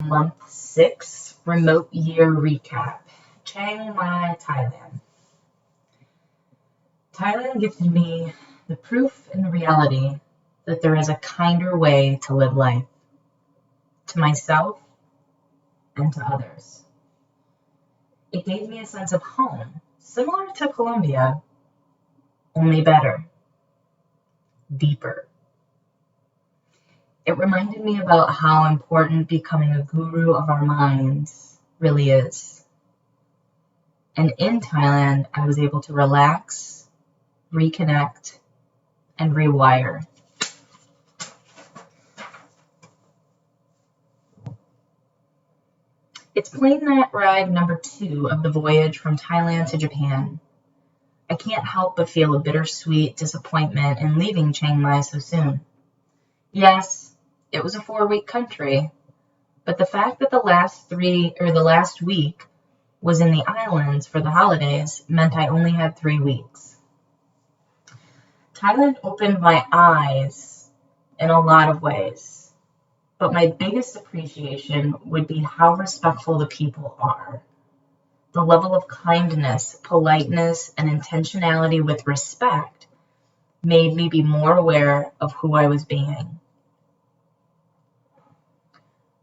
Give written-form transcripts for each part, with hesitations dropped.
month 6 remote year recap. Chiang Mai, Thailand. Thailand gives me the proof and the reality that there is a kinder way to live life, to myself and to others. It gave me a sense of home, similar to Colombia, only better, deeper. It reminded me about how important becoming a guru of our minds really is. And in Thailand, I was able to relax, reconnect, and rewire. It's plane ride number 2 of the voyage from Thailand to Japan. I can't help but feel a bittersweet disappointment in leaving Chiang Mai so soon. Yes, it was a 4-week country, but the fact that the last week was in the islands for the holidays meant I only had 3 weeks. Thailand opened my eyes in a lot of ways, but my biggest appreciation would be how respectful the people are. The level of kindness, politeness, and intentionality with respect made me be more aware of who I was being.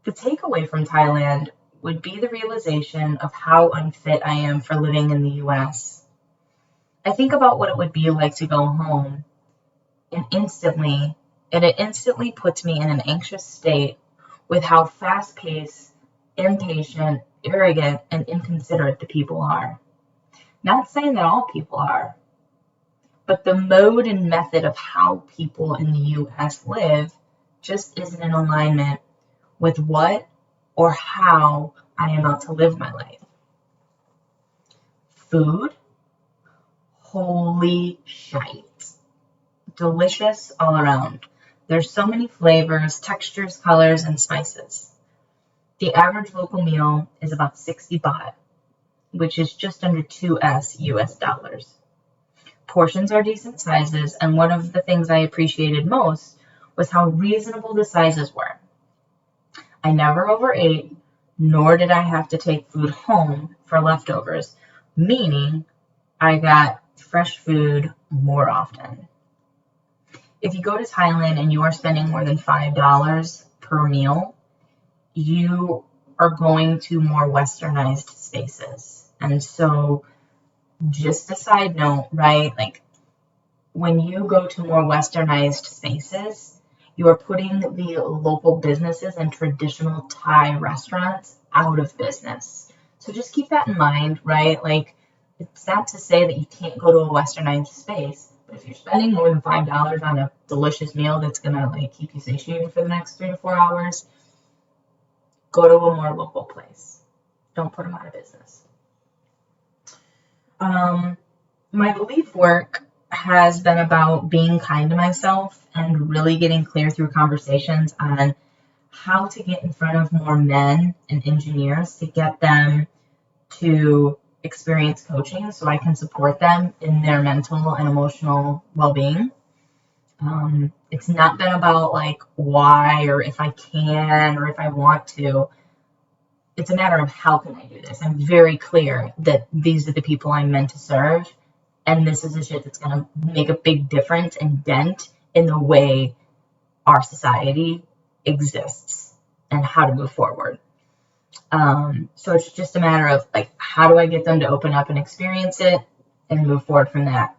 The takeaway from Thailand would be the realization of how unfit I am for living in the US. I think about what it would be like to go home, and it instantly puts me in an anxious state with how fast-paced, impatient, arrogant, and inconsiderate the people are. Not saying that all people are, but the mode and method of how people in the US live just isn't in alignment with what or how I am about to live my life. Food? Holy shite. Delicious all around. There's so many flavors, textures, colors, and spices. The average local meal is about 60 baht, which is just under $2 US. Portions are decent sizes, and one of the things I appreciated most was how reasonable the sizes were. I never overate, nor did I have to take food home for leftovers, meaning I got fresh food more often. If you go to Thailand and you are spending more than $5 per meal, you are going to more westernized spaces. And so, just a side note, right? Like, when you go to more westernized spaces, you are putting the local businesses and traditional Thai restaurants out of business. So just keep that in mind, right? Like, it's not to say that you can't go to a westernized space, but if you're spending more than $5 on a delicious meal that's gonna keep you satiated for the next 3 to 4 hours, go to a more local place. Don't put them out of business. My belief work has been about being kind to myself and really getting clear through conversations on how to get in front of more men and engineers to get them to experience coaching so I can support them in their mental and emotional well-being. It's not been about why or if I can or if I want to. It's a matter of how can I do this. I'm very clear that these are the people I'm meant to serve, and this is the shit that's going to make a big difference and dent in the way our society exists and how to move forward. So it's just a matter of how do I get them to open up and experience it and move forward from that.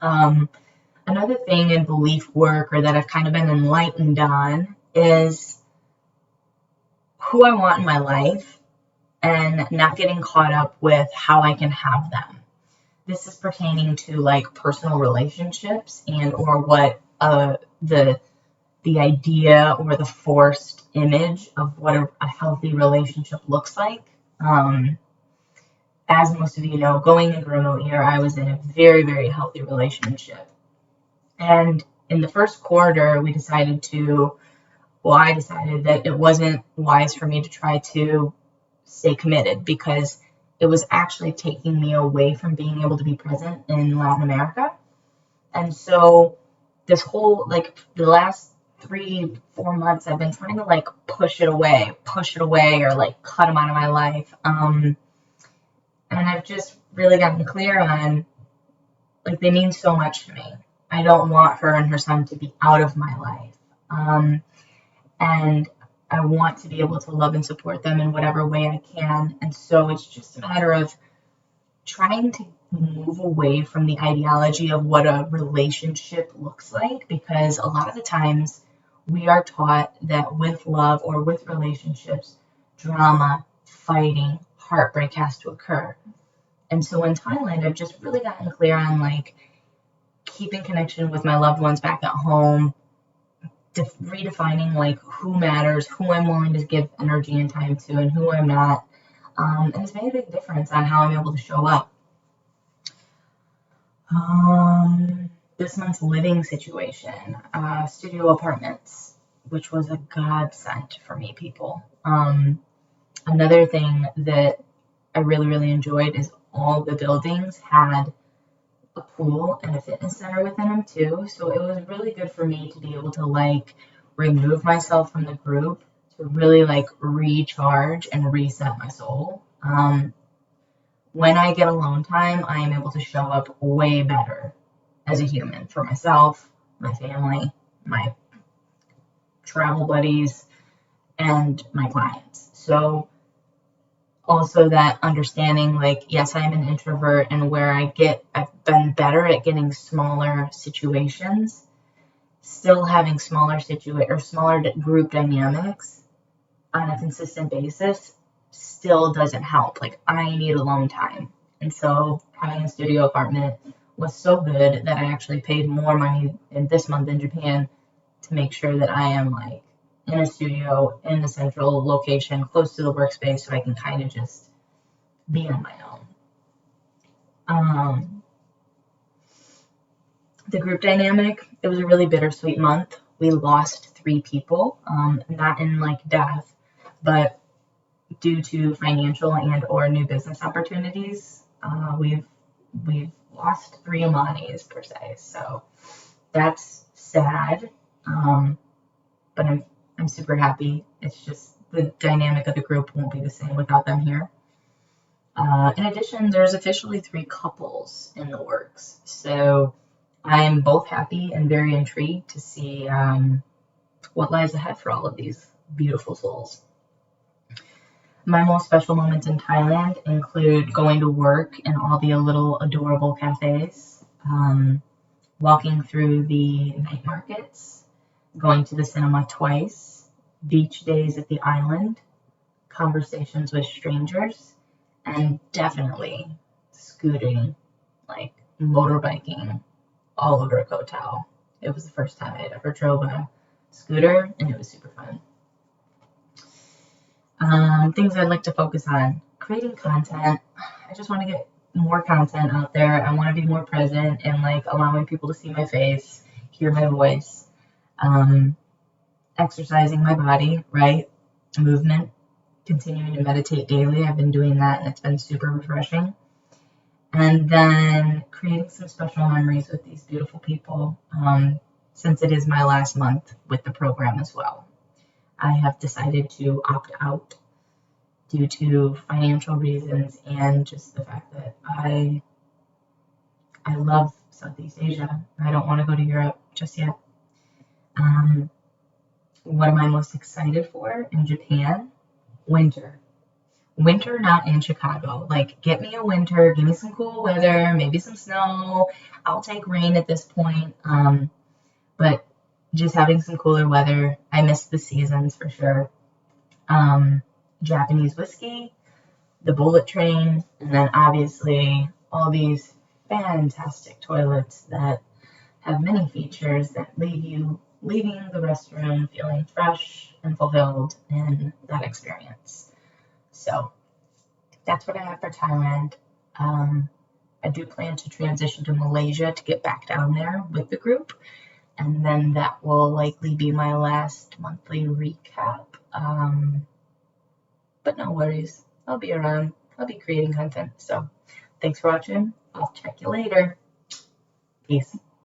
Another thing in belief work, or that I've kind of been enlightened on, is who I want in my life and not getting caught up with how I can have them. This is pertaining to personal relationships and or what the idea or the forced image of what a healthy relationship looks like. As most of you know, going into remote year, I was in a very, very healthy relationship. And in the first quarter, I decided that it wasn't wise for me to try to stay committed because it was actually taking me away from being able to be present in Latin America. And so this whole, the last 3-4 months, I've been trying to like push it away, or like cut them out of my life. And I've just really gotten clear on like they mean so much to me. I don't want her and her son to be out of my life. And I want to be able to love and support them in whatever way I can. And so it's just a matter of trying to move away from the ideology of what a relationship looks like, because a lot of the times we are taught that with love or with relationships, drama, fighting, heartbreak has to occur. And so in Thailand, I've just really gotten clear on like keeping connection with my loved ones back at home, redefining like who matters, who I'm willing to give energy and time to, and who I'm not. And it's made a big difference on how I'm able to show up. This month's living situation, studio apartments, which was a godsend for me, people. Another thing that I really, really enjoyed is all the buildings had a pool and a fitness center within them too. So it was really good for me to be able to like remove myself from the group to really like recharge and reset my soul. When I get alone time, I am able to show up way better as a human for myself, my family, my travel buddies, and my clients. So also that understanding, like, yes, I'm an introvert, and where I've been better at getting smaller situations, still having smaller group dynamics on a consistent basis still doesn't help. Like, I need alone time. And so having a studio apartment was so good that I actually paid more money in this month in Japan to make sure that I am like in a studio in the central location close to the workspace so I can kind of just be on my own. The group dynamic, it was a really bittersweet month. We lost 3 people, not in like death, but due to financial and or new business opportunities. We've lost 3 Amanis per se, so that's sad. But I'm super happy. It's just the dynamic of the group won't be the same without them here. In addition, there's officially 3 couples in the works. So I'm both happy and very intrigued to see what lies ahead for all of these beautiful souls. My most special moments in Thailand include going to work in all the little adorable cafes, walking through the night markets, going to the cinema twice, beach days at the island, conversations with strangers, and definitely scooting, like motorbiking all over Koh Tao. It was the first time I had ever drove a scooter, and it was super fun. Things I'd like to focus on. Creating content. I just want to get more content out there. I want to be more present and like allowing people to see my face, hear my voice. Exercising my body, right? Movement. Continuing to meditate daily. I've been doing that and it's been super refreshing. And then creating some special memories with these beautiful people, since it is my last month with the program as well. I have decided to opt out due to financial reasons and just the fact that I love Southeast Asia. I don't want to go to Europe just yet. What am I most excited for in Japan? Winter. Winter, not in Chicago. Like, get me a winter, give me some cool weather, maybe some snow. I'll take rain at this point. But just having some cooler weather. I miss the seasons for sure. Japanese whiskey, the bullet train, and then obviously all these fantastic toilets that have many features that leaving the restroom feeling fresh and fulfilled in that experience. So that's what I have for Thailand. I do plan to transition to Malaysia to get back down there with the group. And then that will likely be my last monthly recap. But no worries. I'll be around. I'll be creating content. So thanks for watching. I'll check you later. Peace.